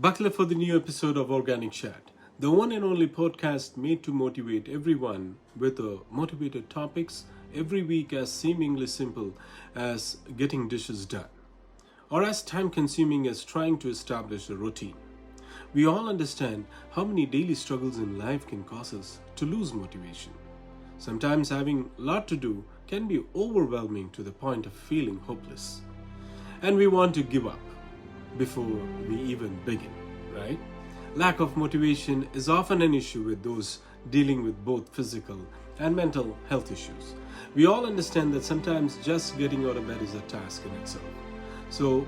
Buckle up for the new episode of Organic Chat, the one and only podcast made to motivate everyone with motivated topics every week as seemingly simple as getting dishes done, or as time consuming as trying to establish a routine. We all understand how many daily struggles in life can cause us to lose motivation. Sometimes having a lot to do can be overwhelming to the point of feeling hopeless, and we want to give up before we even begin, right? Lack of motivation is often an issue with those dealing with both physical and mental health issues. We all understand that sometimes just getting out of bed is a task in itself. So,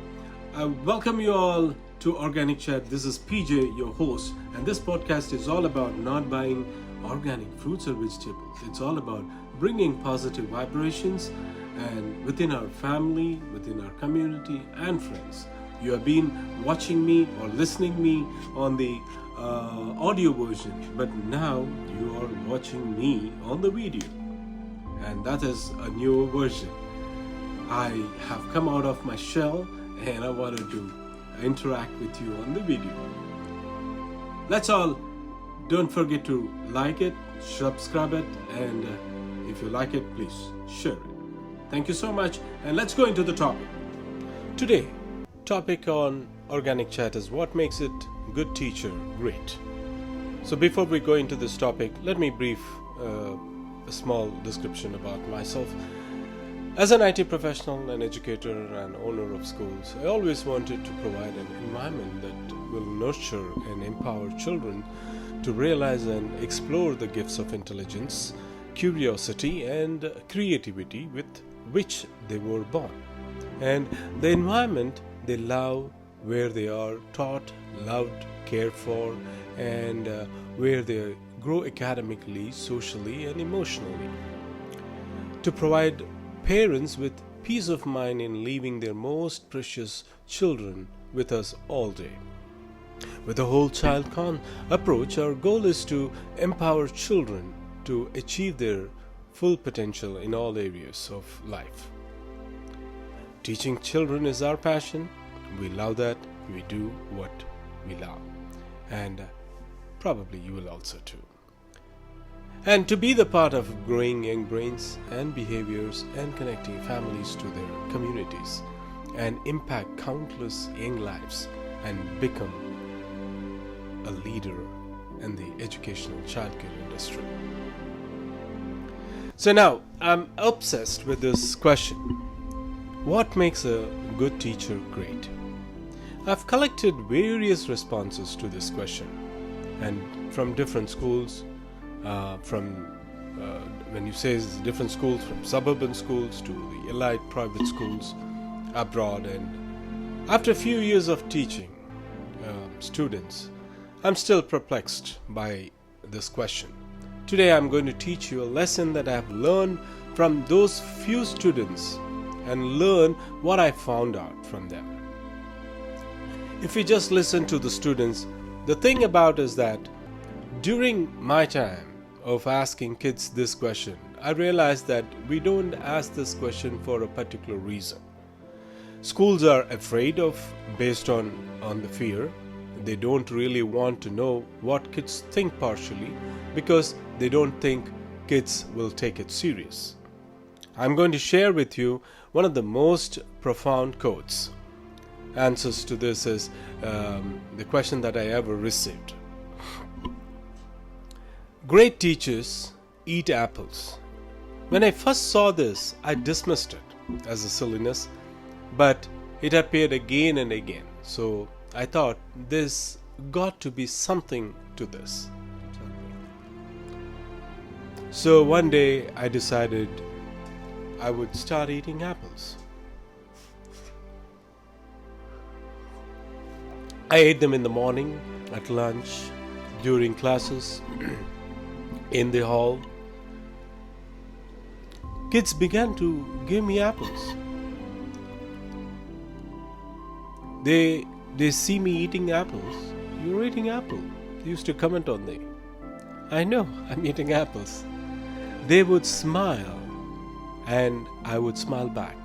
I welcome you all to Organic Chat. This is PJ, your host, and this podcast is all about not buying organic fruits or vegetables. It's all about bringing positive vibrations and within our family, within our community and friends. You have been watching me or listening me on the audio version, but now you are watching me on the video, and that is a newer version. I have come out of my shell and I wanted to interact with you on the video. Let's all don't forget to like it, subscribe it, and if you like it, please share it. Thank you so much, and let's go into the topic. Today, topic on Organic Chat is what makes it good teacher great. So before we go into this topic, let me brief a small description about myself. As an IT professional, an educator, and owner of schools, I always wanted to provide an environment that will nurture and empower children to realize and explore the gifts of intelligence, curiosity, and creativity with which they were born, and the environment they love, where they are taught, loved, cared for, and where they grow academically, socially, and emotionally. To provide parents with peace of mind in leaving their most precious children with us all day. With a whole child approach, our goal is to empower children to achieve their full potential in all areas of life. Teaching children is our passion. We love that. We do what we love. And probably you will also too. And to be the part of growing young brains and behaviors and connecting families to their communities and impact countless young lives and become a leader in the educational childcare industry. So now, I'm obsessed with this question. What makes a good teacher great? I've collected various responses to this question, and from different schools, when you say different schools, from suburban schools to the elite private schools abroad. And after a few years of teaching students, I'm still perplexed by this question. Today I'm going to teach you a lesson that I have learned from those few students and learn what I found out from them. If we just listen to the students, the thing about is that during my time of asking kids this question, I realized that we don't ask this question for a particular reason. Schools are afraid of, based on the fear. They don't really want to know what kids think partially because they don't think kids will take it serious. I'm going to share with you one of the most profound quotes. Answers to this is the question that I ever received. Great teachers eat apples. When I first saw this, I dismissed it as a silliness, but it appeared again and again. So I thought there's got to be something to this. So one day I decided I would start eating apples. I ate them in the morning, at lunch, during classes, in the hall. Kids began to give me apples. They see me eating apples. You're eating apple. They used to comment on me. I know, I'm eating apples. They would smile and I would smile back.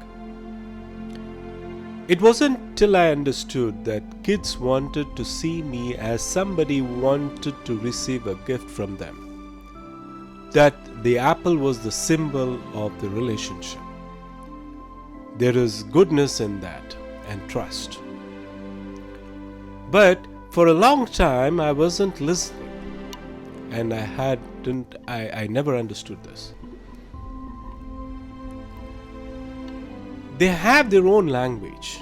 It wasn't till I understood that kids wanted to see me as somebody who wanted to receive a gift from them, that the apple was the symbol of the relationship. There is goodness in that and trust. But for a long time I wasn't listening, and I never understood this. They have their own language.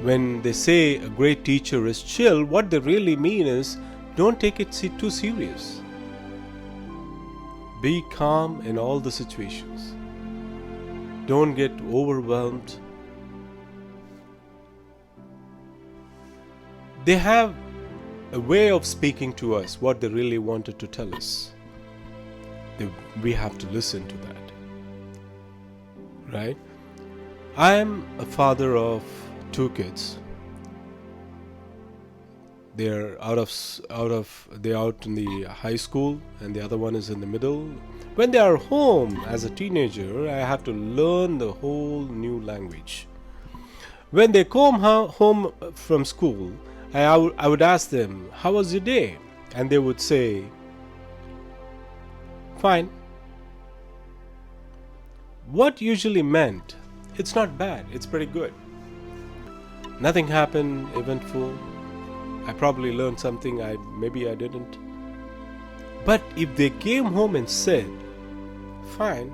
When they say a great teacher is chill, what they really mean is don't take it too serious. Be calm in all the situations. Don't get overwhelmed. They have a way of speaking to us what they really wanted to tell us. We have to listen to that. Right? I am a father of 2 kids. They're they're out in the high school, and the other one is in the middle. When they are home as a teenager, I have to learn the whole new language. When they come home from school, I would ask them, "How was your day?" And they would say, "Fine." What usually meant, it's not bad, it's pretty good. Nothing happened eventful. I probably learned something maybe I didn't. But if they came home and said, "Fine,"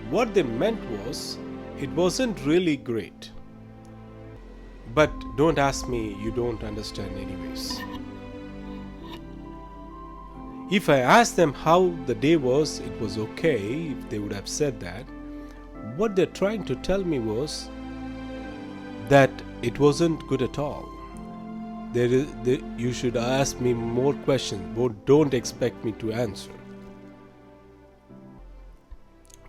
what they meant was, it wasn't really great. But don't ask me, you don't understand anyways. If I asked them how the day was, it was okay, if they would have said that. What they're trying to tell me was that it wasn't good at all. You should ask me more questions, but don't expect me to answer.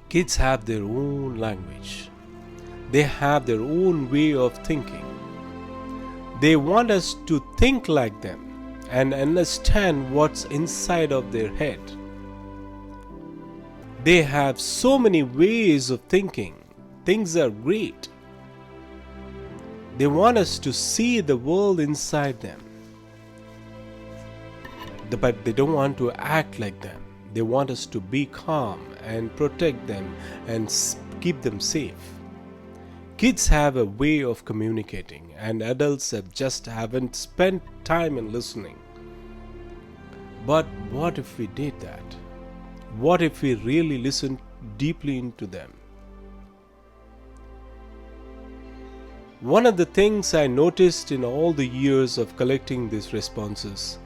Kids have their own language. They have their own way of thinking. They want us to think like them and understand what's inside of their head. They have so many ways of thinking. Things are great. They want us to see the world inside them. But they don't want to act like them. They want us to be calm and protect them and keep them safe. Kids have a way of communicating, and adults haven't spent time in listening. But what if we did that? What if we really listened deeply into them? One of the things I noticed in all the years of collecting these responses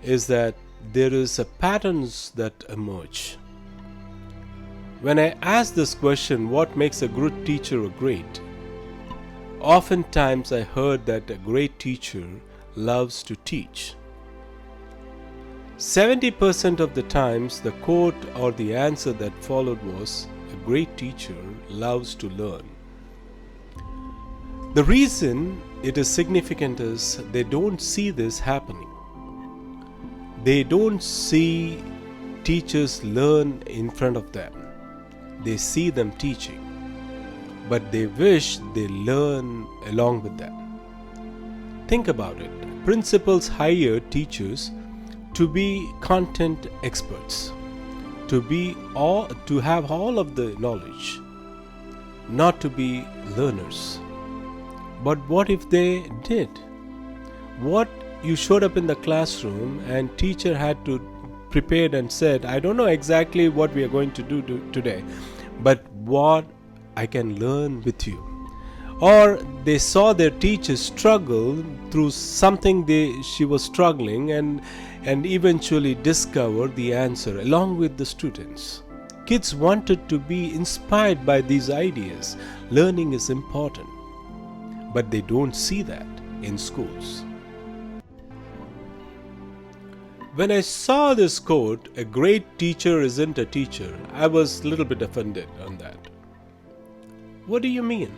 is that there is a patterns that emerge. When I ask this question, what makes a good teacher a great? Oftentimes I heard that a great teacher loves to teach. 70% of the times the quote or the answer that followed was, a great teacher loves to learn. The reason it is significant is they don't see this happening. They don't see teachers learn in front of them. They see them teaching, but they wish they learn along with them. Think about it. Principals hire teachers to be content experts, to have all of the knowledge, not to be learners. But what if they did? What you showed up in the classroom and teacher had to prepared and said, I don't know exactly what we are going to do today, but what I can learn with you. Or they saw their teacher struggle through something she was struggling and eventually discovered the answer along with the students. Kids wanted to be inspired by these ideas. Learning is important, but they don't see that in schools. When I saw this quote, a great teacher isn't a teacher, I was a little bit offended on that. What do you mean?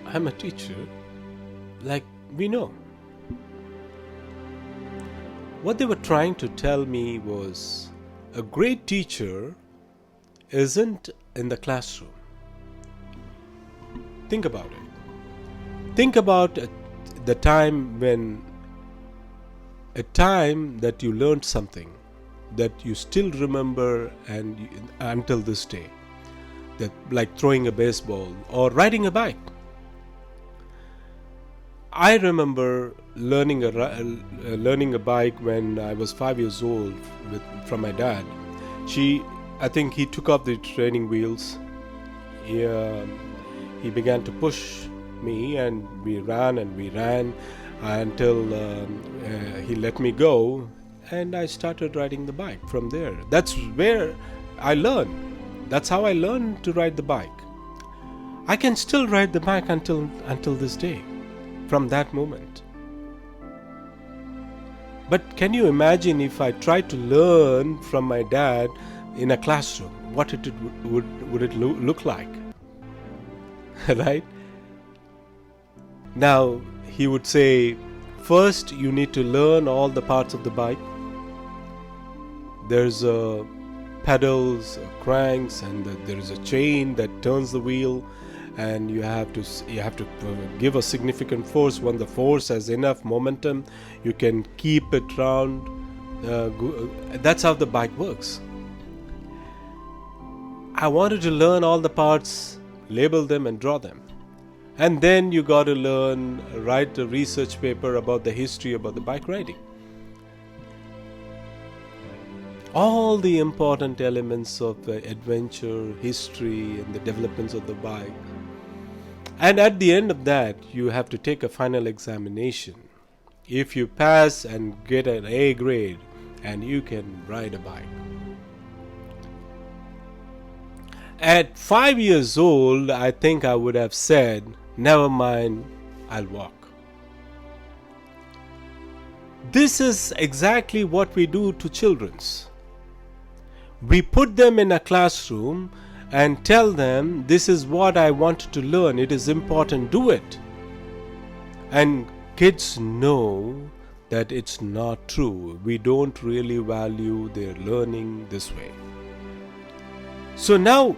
I'm a teacher, like we know. What they were trying to tell me was, a great teacher isn't in the classroom. Think about it. Think about the time when a time that you learned something that you still remember until this day, that like throwing a baseball or riding a bike. I remember learning a bike when I was 5 years old from my dad. I think he took off the training wheels. He began to push me, and we ran until he let me go, and I started riding the bike from there. That's where I learned. That's how I learned to ride the bike. I can still ride the bike until this day, from that moment. But can you imagine if I tried to learn from my dad in a classroom, what would it look like? Right? Now, he would say, first you need to learn all the parts of the bike. There's pedals, cranks, and there is a chain that turns the wheel, and you have to give a significant force. When the force has enough momentum, you can keep it round. That's how the bike works. I wanted to learn all the parts, label them and draw them. And then you got to write a research paper about the history about the bike riding. All the important elements of adventure, history, and the developments of the bike. And at the end of that, you have to take a final examination. If you pass and get an A grade, and you can ride a bike. At 5 years old, I think I would have said, never mind, I'll walk. This is exactly what we do to children. We put them in a classroom and tell them, this is what I want to learn. It is important, do it. And kids know that it's not true. We don't really value their learning this way. So now,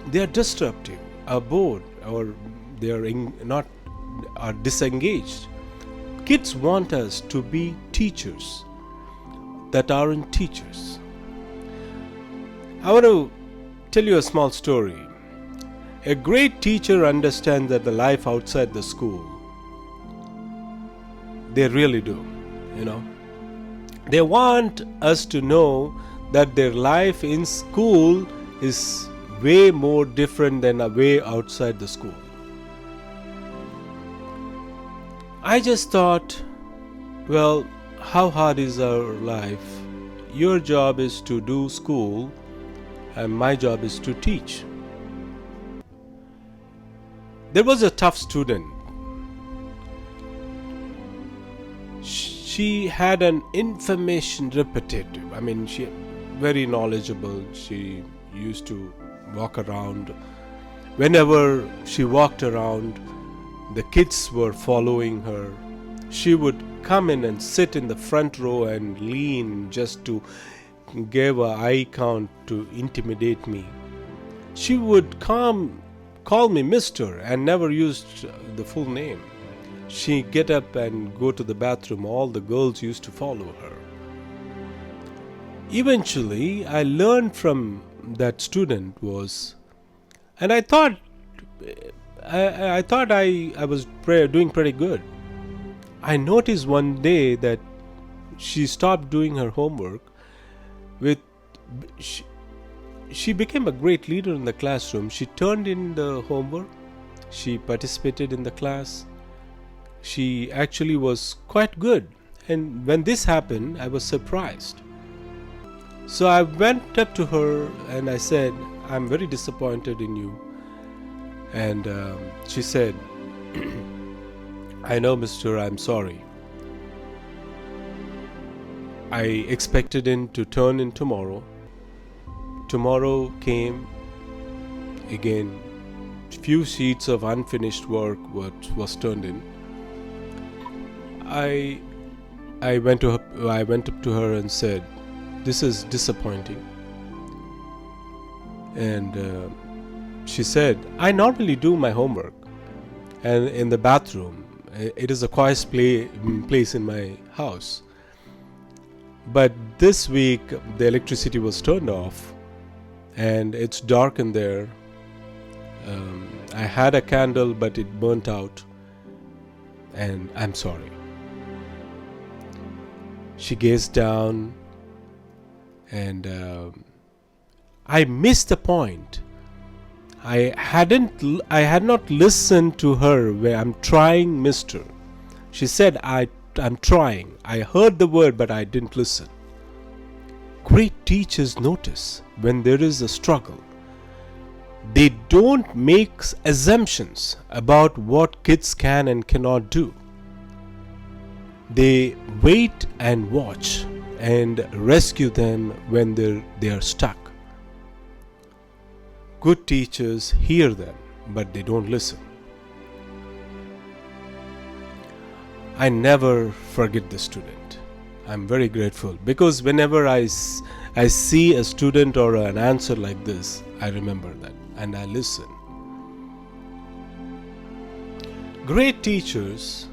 they are disruptive, are bored, or they are disengaged. Kids want us to be teachers that aren't teachers. I want to tell you a small story. A great teacher understands that the life outside the school. They really do, They want us to know that their life in school is way more different than a way outside the school. I just thought, well, how hard is our life? Your job is to do school, and my job is to teach. There was a tough student. She had an information repetitive. She very knowledgeable. She used to walk around. Whenever she walked around, the kids were following her. She would come in and sit in the front row and lean just to give an eye count to intimidate me. She would call me Mr. and never used the full name. She'd get up and go to the bathroom. All the girls used to follow her. Eventually, I learned from that student and I thought I was doing pretty good. I noticed one day that she stopped doing her homework. She became a great leader in the classroom. She turned in the homework. She participated in the class. She actually was quite good. And when this happened, I was surprised. So I went up to her and I said, I'm very disappointed in you. And she said, I know, mister, I'm sorry. I expected him to turn in tomorrow. Tomorrow came again. Few sheets of unfinished work was turned in. I went up to her and said, this is disappointing. And she said, I normally do my homework and in the bathroom. It is a quiet place in my house. But this week the electricity was turned off and it's dark in there. I had a candle but it burnt out, and I'm sorry. She gazed down, and I missed the point. I had not listened to her where I'm trying, mister. She said, I'm trying. I heard the word, but I didn't listen. Great teachers notice when there is a struggle. They don't make assumptions about what kids can and cannot do. They wait and watch and rescue them when they are stuck. Good teachers hear them, but they don't listen. I never forget the student. I'm very grateful because whenever I see a student or an answer like this, I remember that and I listen. Great teachers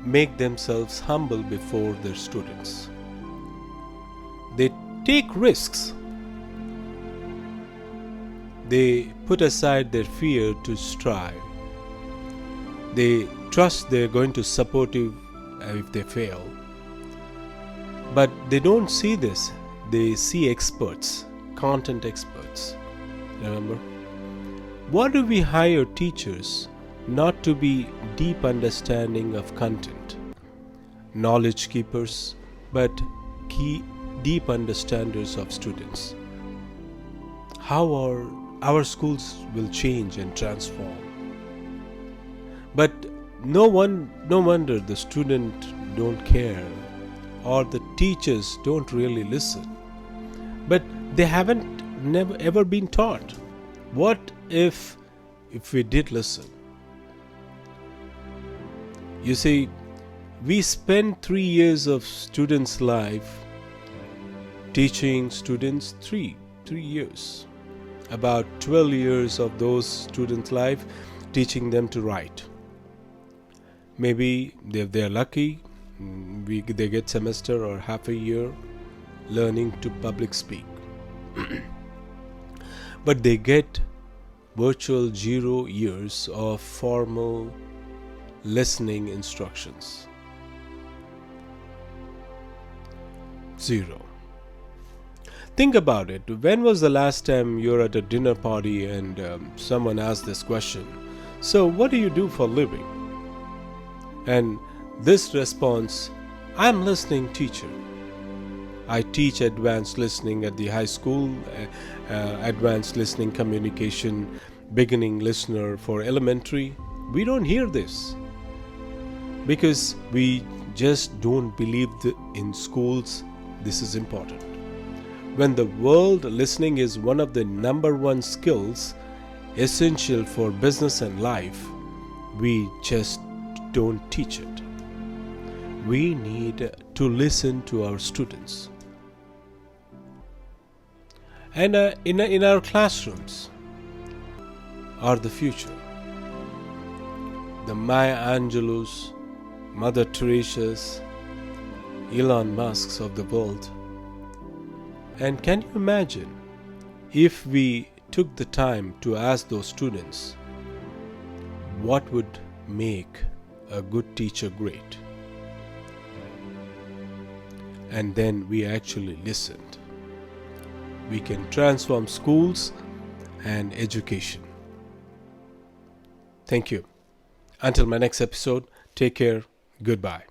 make themselves humble before their students. They take risks. They put aside their fear to strive. They trust they're going to support you if they fail. But they don't see this. They see experts, content experts. Remember? Why do we hire teachers? Not to be deep understanding of content, knowledge keepers, but deep understanders of students. How our schools will change and transform. But no wonder the student don't care, or the teachers don't really listen. But they never ever been taught. What if we did listen? You see, we spend 3 years of students' life teaching students 3 years. About 12 years of those students' life teaching them to write. Maybe if they're lucky, they get semester or half a year learning to public speak. But they get virtual 0 years of formal listening instructions. 0. Think about it. When was the last time you're at a dinner party and someone asked this question? So, what do you do for a living? And this response, I'm listening teacher. I teach advanced listening at the high school, advanced listening communication, beginning listener for elementary. We don't hear this because we just don't believe in schools this is important. When the world, listening is one of the number one skills essential for business and life, we just don't teach it. We need to listen to our students. And in our classrooms are the future. The Maya Angelou's, Mother Teresa's, Elon Musk's of the world. And can you imagine if we took the time to ask those students what would make a good teacher great? And then we actually listened. We can transform schools and education. Thank you. Until my next episode, take care. Goodbye.